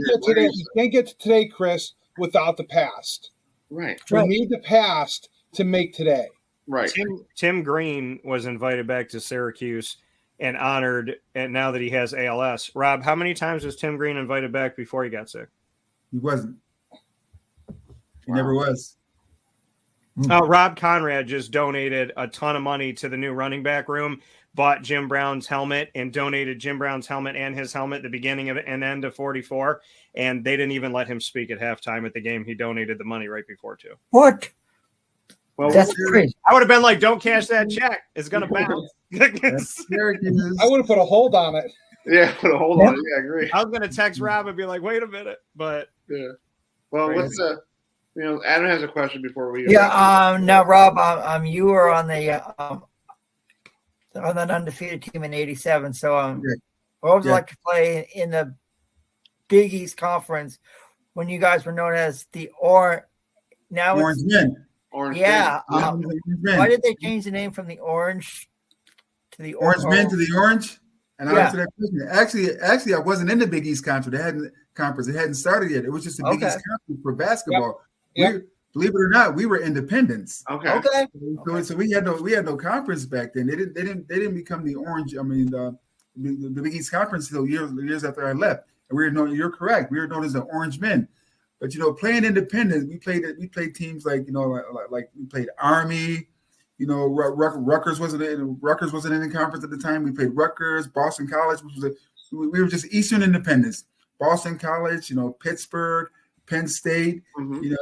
get to today, Chris, without the past. Right. We need the past to make today. Right. Tim Green was invited back to Syracuse and honored, and now that he has ALS. Rob, how many times was Tim Green invited back before he got sick? He wasn't. He never was. Rob Conrad just donated a ton of money to the new running back room, bought Jim Brown's helmet, and donated Jim Brown's helmet and his helmet at the beginning of and end of 44. And they didn't even let him speak at halftime at the game. He donated the money right before, too. What? Well, that's crazy. I would have been like, don't cash that check. It's going to bounce. I would have put a hold on it. Yeah, put a hold on it. Yeah, I agree. I was going to text Rob and be like, wait a minute. But yeah. Well, what's Adam has a question before we. Now, Rob, you were on that undefeated team in '87. So, what was it like to play in the Big East Conference when you guys were known as the Orange Men? Yeah. Why did they change the name from the Orange to the Orange Men to the Orange? And I answered that question. Actually, I wasn't in the Big East Conference. It hadn't started yet. It was just the Big East Conference for basketball. Yep. Believe it or not, we were independents. Okay. So we had no conference back then. They didn't become the Orange. I mean, the Big East Conference until years after I left. And you're correct. We were known as the Orange Men. But playing independent, we played teams like like we played Army. Rutgers wasn't in the conference at the time. We played Rutgers, Boston College, we were just Eastern Independents. Boston College, Pittsburgh, Penn State. We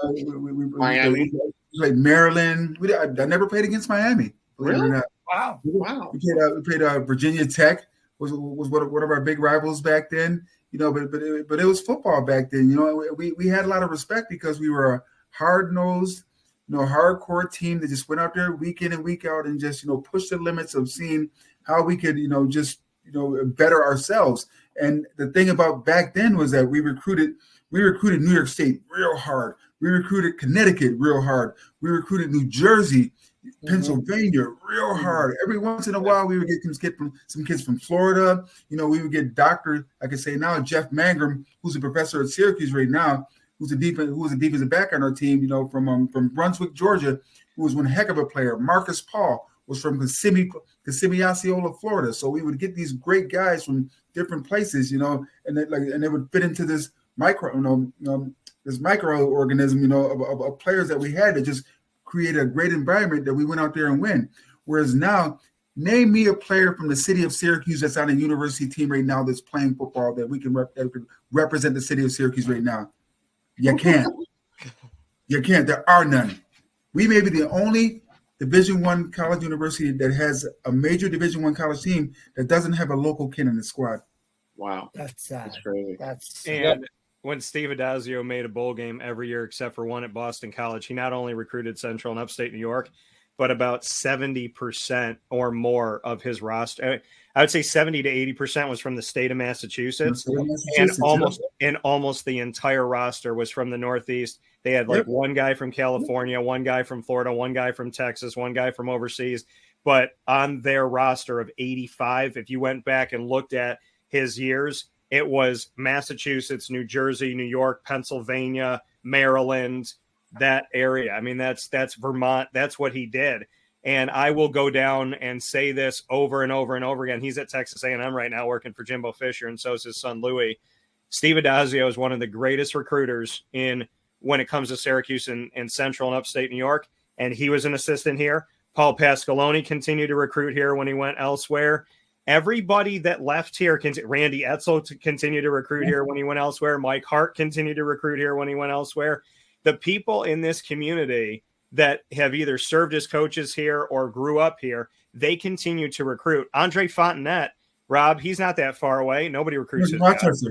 played Maryland. I never played against Miami. Believe it or not. Wow. We played Virginia Tech. Was one of our big rivals back then. But it was football back then. We had a lot of respect because we were a hard-nosed, hardcore team that just went out there week in and week out and just pushed the limits of seeing how we could better ourselves. And the thing about back then was that we recruited New York State real hard. We recruited Connecticut real hard. We recruited New Jersey, Pennsylvania real hard. Every once in a while, we would get some kids from Florida. We would get Dr. I could say now Jeff Mangrum, who's a professor at Syracuse right now, who was a defensive back on our team. From Brunswick, Georgia, who was one heck of a player. Marcus Paul was from Kissimmee, Osceola, Florida. So we would get these great guys from different places, and they would fit into this microorganism, of players that we had to just create a great environment that we went out there and win. Whereas now, name me a player from the city of Syracuse that's on a university team right now that's playing football that we can represent the city of Syracuse right now. You can't. You can't. There are none. We may be the only Division I college university that has a major Division I college team that doesn't have a local kid in the squad. Wow. That's crazy. And when Steve Adazio made a bowl game every year except for one at Boston College, he not only recruited Central and Upstate New York, but about 70% or more of his roster. I would say 70 to 80% was from the state of Massachusetts, and almost the entire roster was from the Northeast. They had one guy from California, one guy from Florida, one guy from Texas, one guy from overseas. But on their roster of 85, if you went back and looked at his years, it was Massachusetts, New Jersey, New York, Pennsylvania, Maryland, that area. I mean, that's Vermont. That's what he did. And I will go down and say this over and over and over again. He's at Texas A&M right now working for Jimbo Fisher, and so is his son Louis. Steve Adazio is one of the greatest recruiters when it comes to Syracuse and Central and Upstate New York, and he was an assistant here. Paul Pasqualoni continued to recruit here when he went elsewhere. Everybody that left here, Randy Etzel continued to recruit here when he went elsewhere. Mike Hart continued to recruit here when he went elsewhere. The people in this community that have either served as coaches here or grew up here, they continue to recruit. Andre Fontenette, Rob, he's not that far away. Nobody recruits his guys.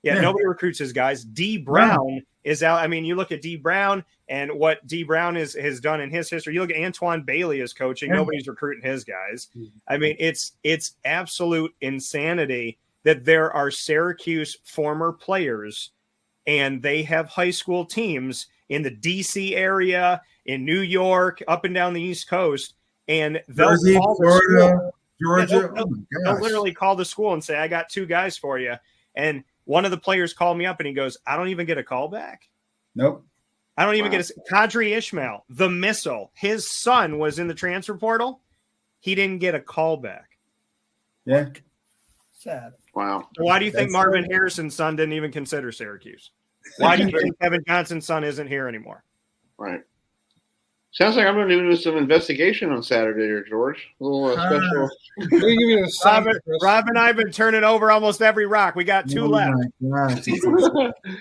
Yeah, nobody recruits his guys. D. Brown is out. I mean, you look at D. Brown and what D. Brown has done in his history. You look at Antoine Bailey as coaching. Nobody's recruiting his guys. I mean, it's absolute insanity that there are Syracuse former players and they have high school teams in the D.C. area, in New York, up and down the East Coast, and they'll call Florida, Georgia. They'll literally call the school and say, I got 2 guys for you. And one of the players called me up and he goes, I don't even get a call back. Nope. I don't even get a Kadri Ishmael, the missile. His son was in the transfer portal. He didn't get a call back. Yeah. Sad. Wow. So why do you think Marvin Harrison's son didn't even consider Syracuse? Why do you think Kevin Johnson's son isn't here anymore? Right. Sounds like I'm going to do some investigation on Saturday here, George. A little special. Rob and I have been turning over almost every rock. We got 2 left.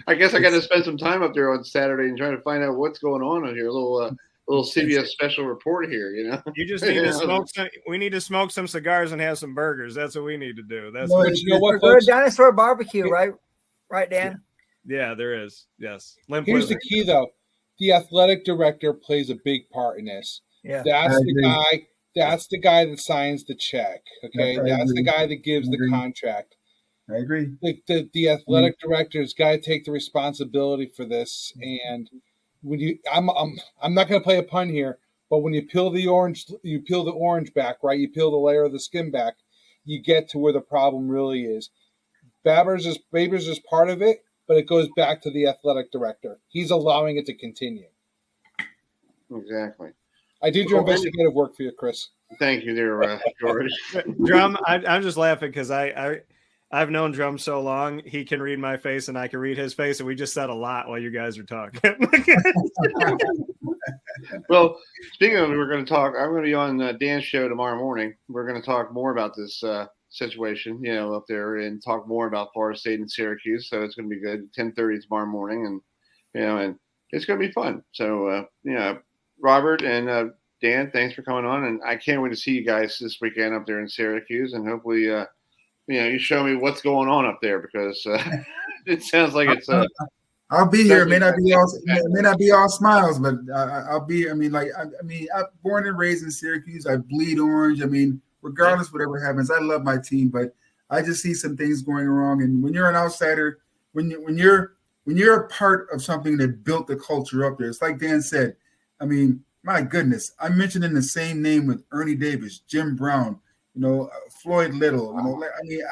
I guess I got to spend some time up there on Saturday and trying to find out what's going on here. A little CBS special report here, you know. You just need to smoke some. We need to smoke some cigars and have some burgers. That's what we need to do. That's go to Dinosaur Barbecue, right? Right, Dan? Yeah, there is. Yes. Here's the key, though. The athletic director plays a big part in this. Yeah, that's the guy. That's the guy that signs the check. Okay, that's the guy that gives the contract. I agree. The athletic director's got to take the responsibility for this. And when I'm not going to play a pun here, but when you peel the orange back, right? You peel the layer of the skin back, you get to where the problem really is. Babers is part of it, but it goes back to the athletic director. He's allowing it to continue. Exactly. I did your investigative work for you, Chris. Thank you there, George. Drum, I'm just laughing because I've known Drum so long, he can read my face and I can read his face, and we just said a lot while you guys are talking. Well, speaking of, we're going to talk. I'm going to be on Dan's show tomorrow morning. We're going to talk more about this situation, you know, up there, and talk more about Florida State and Syracuse. So it's going to be good. 10:30 tomorrow morning, and you know, and it's going to be fun. So Robert and Dan, thanks for coming on, and I can't wait to see you guys this weekend up there in Syracuse, and hopefully, you show me what's going on up there, because it sounds like it's. I'll be here. It may not be all smiles, but I'll be. I mean, I'm born and raised in Syracuse. I bleed orange. I mean, regardless whatever happens, I love my team, but I just see some things going wrong. And when you're an outsider, when you're a part of something that built the culture up there, it's like Dan said. I mean, my goodness, I'm mentioning the same name with Ernie Davis, Jim Brown, Floyd Little. I mean,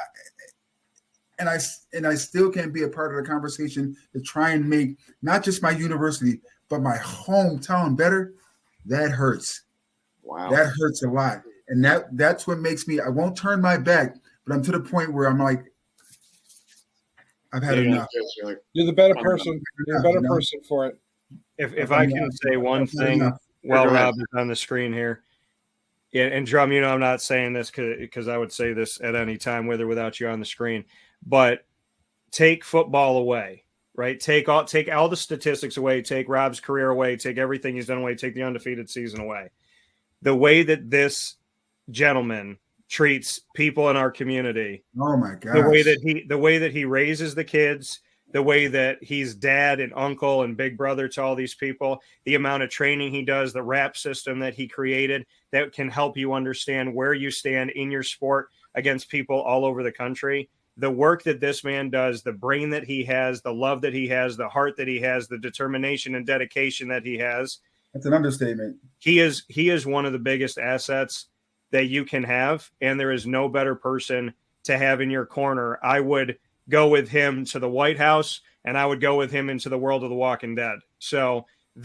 and I still can't be a part of the conversation to try and make not just my university but my hometown better. That hurts. Wow, that hurts a lot, and that's what makes me. I won't turn my back, but I'm to the point where I'm like, I've had enough. You're the better person. You're a better person for it. If I can say one thing while Rob is on the screen here, and Drum, I'm not saying this because I would say this at any time, with or without you on the screen, but take football away, right? Take all the statistics away, take Rob's career away, take everything he's done away, take the undefeated season away. The way that this gentleman treats people in our community, oh my God, the way that he raises the kids, the way that he's dad and uncle and big brother to all these people, the amount of training he does, the rap system that he created that can help you understand where you stand in your sport against people all over the country. The work that this man does, the brain that he has, the love that he has, the heart that he has, the determination and dedication that he has. That's an understatement. He is one of the biggest assets that you can have. And there is no better person to have in your corner, I would go with him to the White House, and I would go with him into the world of The Walking Dead. So